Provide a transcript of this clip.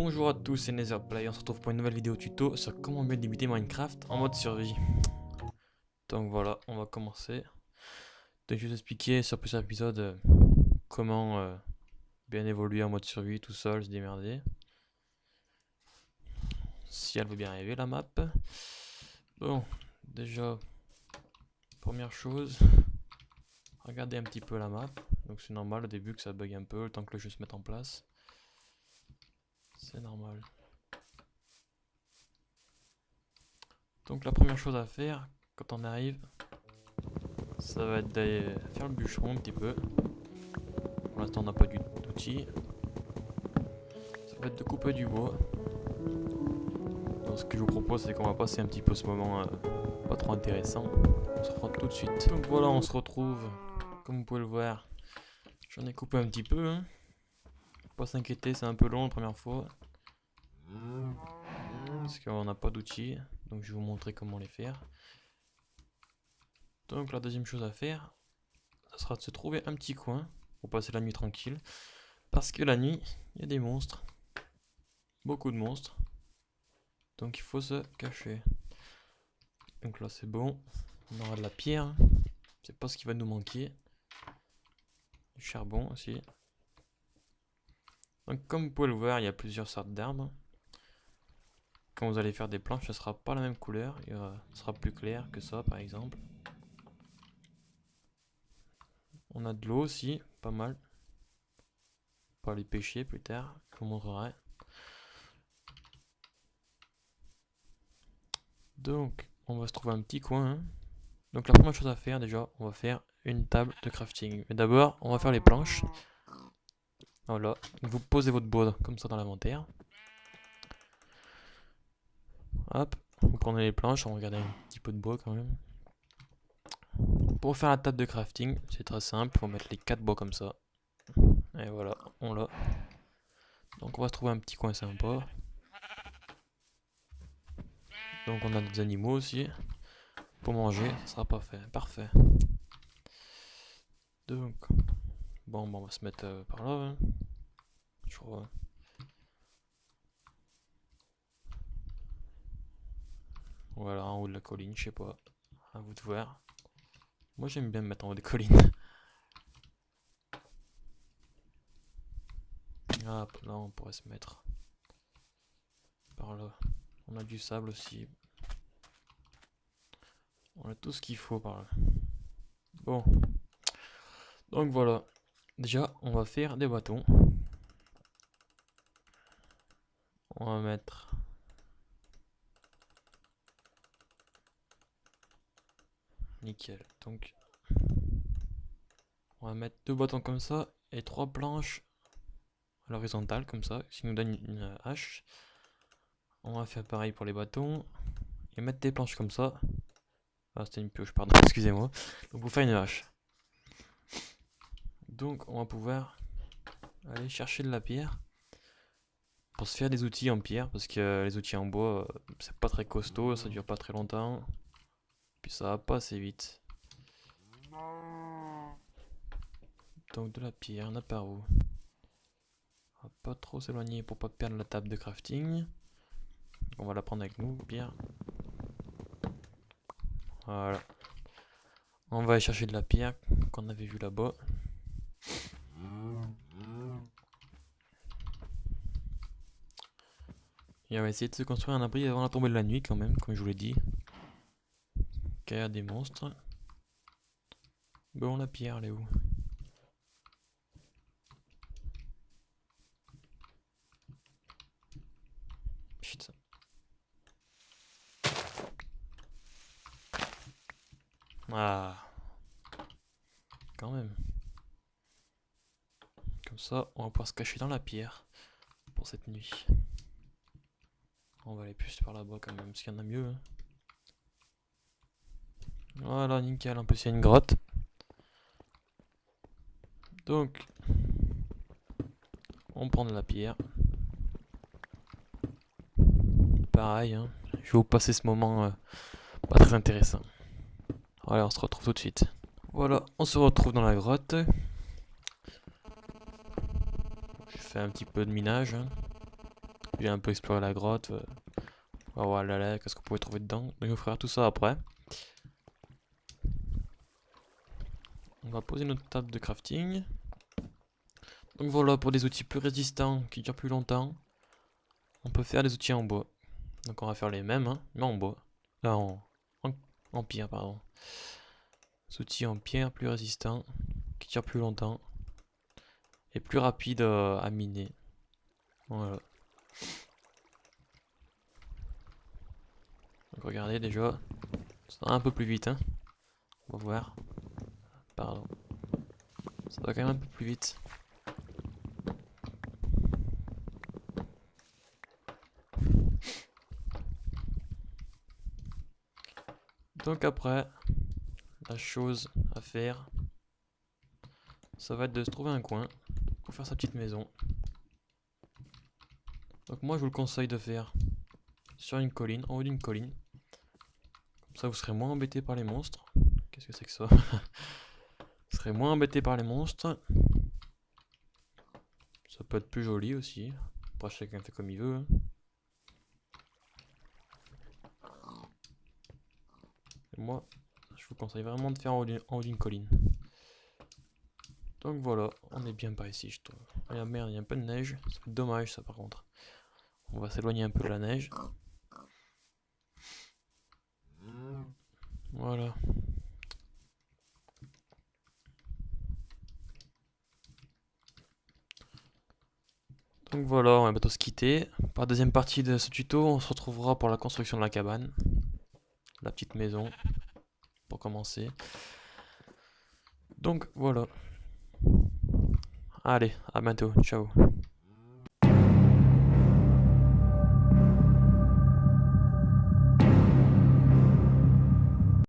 Bonjour à tous, c'est NetherPlay, on se retrouve pour une nouvelle vidéo tuto sur comment bien débuter Minecraft en mode survie. Donc voilà, on va commencer. Donc je vais vous expliquer sur plusieurs épisodes comment bien évoluer en mode survie tout seul, se démerder. Si elle veut bien arriver la map. Bon, déjà, première chose, regardez un petit peu la map. Donc c'est normal au début que ça bug un peu, le temps que le jeu se mette en place. C'est normal. Donc la première chose à faire quand on arrive, ça va être d'aller faire le bûcheron un petit peu. Pour l'instant on n'a pas d'outils. Ça va être de couper du bois. Donc ce que je vous propose c'est qu'on va passer un petit peu ce moment pas trop intéressant. On se retrouve tout de suite. Donc voilà, on se retrouve. Comme vous pouvez le voir, j'en ai coupé un petit peu. Hein. Pas s'inquiéter, c'est un peu long la première fois. Parce qu'on n'a pas d'outils. Donc je vais vous montrer comment les faire. Donc la deuxième chose à faire, ça sera de se trouver un petit coin pour passer la nuit tranquille. Parce que la nuit, il y a des monstres. Beaucoup de monstres. Donc il faut se cacher. Donc là c'est bon. On aura de la pierre. C'est pas ce qui va nous manquer. Du charbon aussi. Donc comme vous pouvez le voir, il y a plusieurs sortes d'arbres. Quand vous allez faire des planches, ce sera pas la même couleur. Ce sera plus clair que ça par exemple. On a de l'eau aussi, pas mal. Pas les pêcher plus tard, je vous montrerai. Donc on va se trouver un petit coin. Hein. Donc la première chose à faire déjà, on va faire une table de crafting. Mais d'abord, on va faire les planches. Voilà, vous posez votre bois comme ça dans l'inventaire. Hop, vous prenez les planches, on va regarder un petit peu de bois quand même. Pour faire la table de crafting, c'est très simple, il faut mettre les 4 bois comme ça. Et voilà, on l'a. Donc on va se trouver un petit coin sympa. Donc on a des animaux aussi. Pour manger, ça sera parfait. Donc, bon, on va se mettre par là. Hein. Je crois. Voilà, en haut de la colline, je sais pas. À vous de voir. Moi j'aime bien me mettre en haut des collines. Hop, là on pourrait se mettre par là. On a du sable aussi. On a tout ce qu'il faut par là. Bon. Donc voilà. Déjà, on va faire des bâtons. On va mettre... Nickel. Donc, on va mettre 2 bâtons comme ça et 3 planches à l'horizontale comme ça, ce qui nous donne une hache. On va faire pareil pour les bâtons et mettre des planches comme ça. Ah, c'était une pioche, pardon, excusez-moi. Donc, vous faites une hache. Donc, on va pouvoir aller chercher de la pierre pour se faire des outils en pierre parce que les outils en bois, c'est pas très costaud, ça dure pas très longtemps. Puis ça va pas assez vite. Donc de la pierre, on a par où? On va pas trop s'éloigner pour pas perdre la table de crafting. On va la prendre avec nous, pierre. Voilà. On va aller chercher de la pierre qu'on avait vu là-bas. Et on va essayer de se construire un abri avant la tombée de la nuit quand même, comme je vous l'ai dit. Car il y a des monstres. Bon, la pierre, elle est où? Putain. Ah. Quand même. Comme ça, on va pouvoir se cacher dans la pierre pour cette nuit. On va aller plus par là-bas quand même, parce qu'il y en a mieux. Hein. Voilà, nickel. En plus, il y a une grotte. Donc, on prend de la pierre. Pareil, hein. Je vais vous passer ce moment pas très intéressant. Voilà, on se retrouve tout de suite. Voilà, on se retrouve dans la grotte. Je fais un petit peu de minage. Hein. Puis j'ai un peu exploré la grotte. On va voir là, qu'est-ce qu'on pouvait trouver dedans. Donc je vais faire tout ça après. On va poser notre table de crafting. Donc voilà, pour des outils plus résistants, qui durent plus longtemps, on peut faire des outils en bois. Donc on va faire les mêmes, hein, mais en bois. Là, en pierre, pardon. Des outils en pierre plus résistants, qui tirent plus longtemps. Et plus rapides à miner. Voilà. Donc regardez déjà, ça va un peu plus vite, hein. On va voir. Pardon. Ça va quand même un peu plus vite. Donc après, la chose à faire, ça va être de se trouver un coin pour faire sa petite maison. Donc moi je vous le conseille de faire sur une colline, en haut d'une colline. Comme ça vous serez moins embêté par les monstres. Qu'est-ce que c'est que ça? Vous serez moins embêté par les monstres. Ça peut être plus joli aussi. Après chacun fait comme il veut. Et moi, je vous conseille vraiment de faire en haut d'une colline. Donc voilà, on est bien par ici je trouve. Ah la merde, il y a un peu de neige. C'est dommage ça par contre. On va s'éloigner un peu de la neige. Voilà. Donc voilà, on va bientôt se quitter. Pour la deuxième partie de ce tuto, on se retrouvera pour la construction de la cabane. La petite maison. Pour commencer. Donc voilà. Allez, à bientôt. Ciao.